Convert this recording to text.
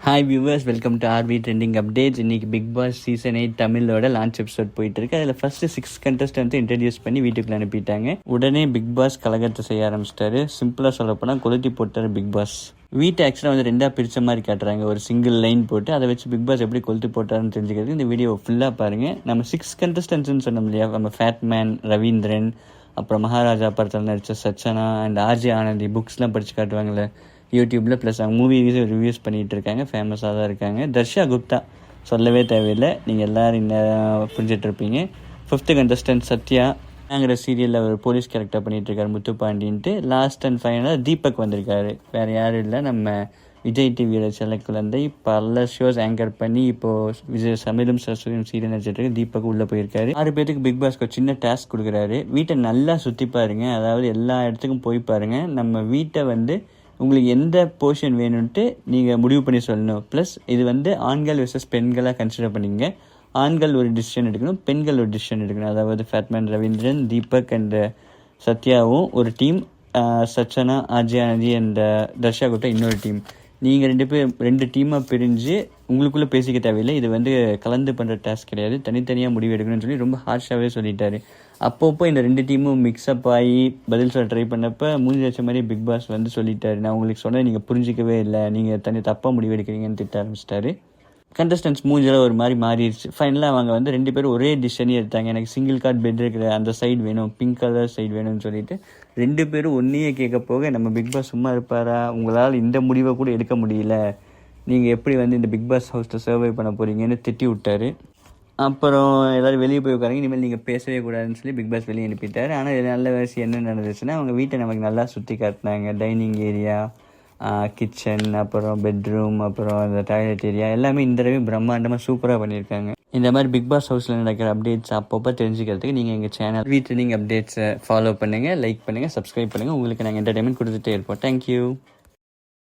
Hi viewers, welcome to RV trending updates. இன்றைக்கி big Boss season 8 தமிழோட launch episode போயிட்டுருக்கு. அதில் ஃபஸ்ட்டு 6 கண்டஸ்டன்ஸை இன்ட்ரடியூஸ் பண்ணி வீட்டுக்குள்ள அனுப்பிட்டாங்க. உடனே பிக் பாஸ் கலகத்தை செய்ய ஆரம்பிச்சிட்டாரு. சிம்பிளாக சொல்லப்போனால் கொளுத்தி போட்டார் பிக் பாஸ். வீட்டை ஆக்சுவலாக வந்து ரெண்டாக பிரித்த மாதிரி காட்டுறாங்க. ஒரு சிங்கிள் லைன் போட்டு அதை வச்சு பிக் பாஸ் எப்படி கொளுத்தி போட்டாருன்னு தெரிஞ்சுக்கிறதுக்கு இந்த வீடியோ ஃபுல்லாக பாருங்கள். நம்ம 6 கண்டஸ்டன்ஸ்னு சொன்னோம் இல்லையா, நம்ம ஃபேட்மேன், ரவீந்திரன், அப்புறம் மகாராஜா படத்தில் நடித்த சச்சனா அண்ட் ஆர்ஜே ஆனந்தி புக்ஸ்லாம் படித்து காட்டுவாங்களே யூடியூப்பில். ப்ளஸ் அவங்க மூவிஸ் ரிவ்யூஸ் பண்ணிகிட்டு இருக்காங்க, ஃபேமஸாக தான் இருக்காங்க. தர்ஷா குப்தா சொல்லவே தேவையில்லை, நீங்கள் எல்லோரும் இன்னும் புரிஞ்சிட்ருப்பீங்க. 5th கண்டஸ்டன்ட் சத்யா நாங்கிற சீரியலில் ஒரு போலீஸ் கேரக்டர் பண்ணிகிட்ருக்காரு முத்துப்பாண்டின்ட்டு. லாஸ்ட் அண்ட் ஃபைனலாக தீபக் வந்திருக்காரு. வேறு யாரும் இல்லை, நம்ம விஜய் டிவியோட செல்ல குழந்தை. பல ஷோஸ் ஆங்கர் பண்ணி இப்போது விஜய் சமையலும் சரஸ்வதியும் சீரியல் நடிச்சிட்டு தீபக் உள்ளே போயிருக்காரு. 6 பேருக்கு பிக் பாஸ்க்கு ஒரு சின்ன டாஸ்க் கொடுக்குறாரு. வீட்டை நல்லா சுற்றி பாருங்கள், அதாவது எல்லா இடத்துக்கும் போய் பாருங்கள். நம்ம வீட்டை வந்து உங்களுக்கு எந்த போர்ஷன் வேணும்ன்ட்டு நீங்கள் முடிவு பண்ணி சொல்லணும். ப்ளஸ் இது வந்து ஆண்கள் வெர்சஸ் பெண்களாக கன்சிடர் பண்ணிங்க. ஆண்கள் ஒரு டிசிஷன் எடுக்கணும், பெண்கள் ஒரு டிசிஷன் எடுக்கணும். அதாவது ஃபேட்மேன், ரவீந்திரன், தீபக் அண்ட் சத்யாவும் ஒரு team, Sachana, RJ Anandhi and Darsha Gupta இன்னொரு டீம். நீங்கள் 2 டீமாக பிரிஞ்சு உங்களுக்குள்ளே பேசிக்க தேவையில்லை. இது வந்து கலந்து பண்ணுற டாஸ்க் கிடையாது, தனித்தனியாக முடிவு எடுக்கணும்னு சொல்லி ரொம்ப ஹார்ஷாகவே சொல்லிட்டாரு. அப்பப்போ இந்த 2 டீமும் மிக்ஸ்அப் ஆகி பதில் சொல்ல ட்ரை பண்ணப்போ மூஞ்சி வச்ச மாதிரி பிக் பாஸ் வந்து சொல்லிட்டாரு, நான் உங்களுக்கு சொன்னதை நீங்கள் புரிஞ்சிக்கவே இல்லை, நீங்கள் தப்பாக முடிவு எடுக்கிறீங்கன்னு திட்ட ஆரம்பிச்சிட்டாரு. கண்டஸ்டன்ஸ் மூஞ்சில் ஒரு மாதிரி மாறிடுச்சு. ஃபைனலாக அவங்க வந்து 2 பேரும் ஒரே டிசிஷனே எடுத்தாங்க. எனக்கு சிங்கிள் கார்ட் பெட் இருக்கிற அந்த சைடு வேணும், பிங்க் கலர் சைடு வேணும்னு சொல்லிட்டு 2 பேரும் ஒன்றையே கேட்க போக நம்ம பிக் பாஸ் சும்மா இருப்பாரா, உங்களால் இந்த முடிவை கூட எடுக்க முடியல, நீங்கள் எப்படி வந்து இந்த பிக் பாஸ் ஹவுஸில் சர்வை பண்ண போகிறீங்கன்னு திட்டி விட்டார். அப்புறம் எல்லோரும் வெளியே போய் உட்காருங்க, இனிமேல் நீங்கள் பேசவே கூடாதுன்னு சொல்லி பிக் பாஸ் வெளியே அனுப்பிட்டார். ஆனால் நல்ல விஷயம் என்ன நடந்துச்சுன்னா, அவங்க வீட்டை நமக்கு நல்லா சுற்றி காட்டினாங்க. டைனிங் ஏரியா, கிச்சன், அப்புறம் பெட்ரூம், அப்புறம் அந்த டாய்லெட் ஏரியா எல்லாமே இந்த தடவை பிரம்மாண்டமாக சூப்பராக பண்ணியிருக்காங்க. இந்த மாதிரி பிக் பாஸ் ஹவுஸில் நடக்கிற அப்டேட்ஸ் அப்பப்போ தெரிஞ்சுக்கிறதுக்கு நீங்கள் எங்கள் சேனல் வீட்ரனிங் அப்டேட்ஸை ஃபாலோ பண்ணுங்கள், லைக் பண்ணுங்கள், சப்ஸ்கிரைப் பண்ணுங்கள். உங்களுக்கு நாங்கள் என்டர்டைன்மெண்ட் கொடுத்துட்டே இருப்போம். தேங்க்யூ.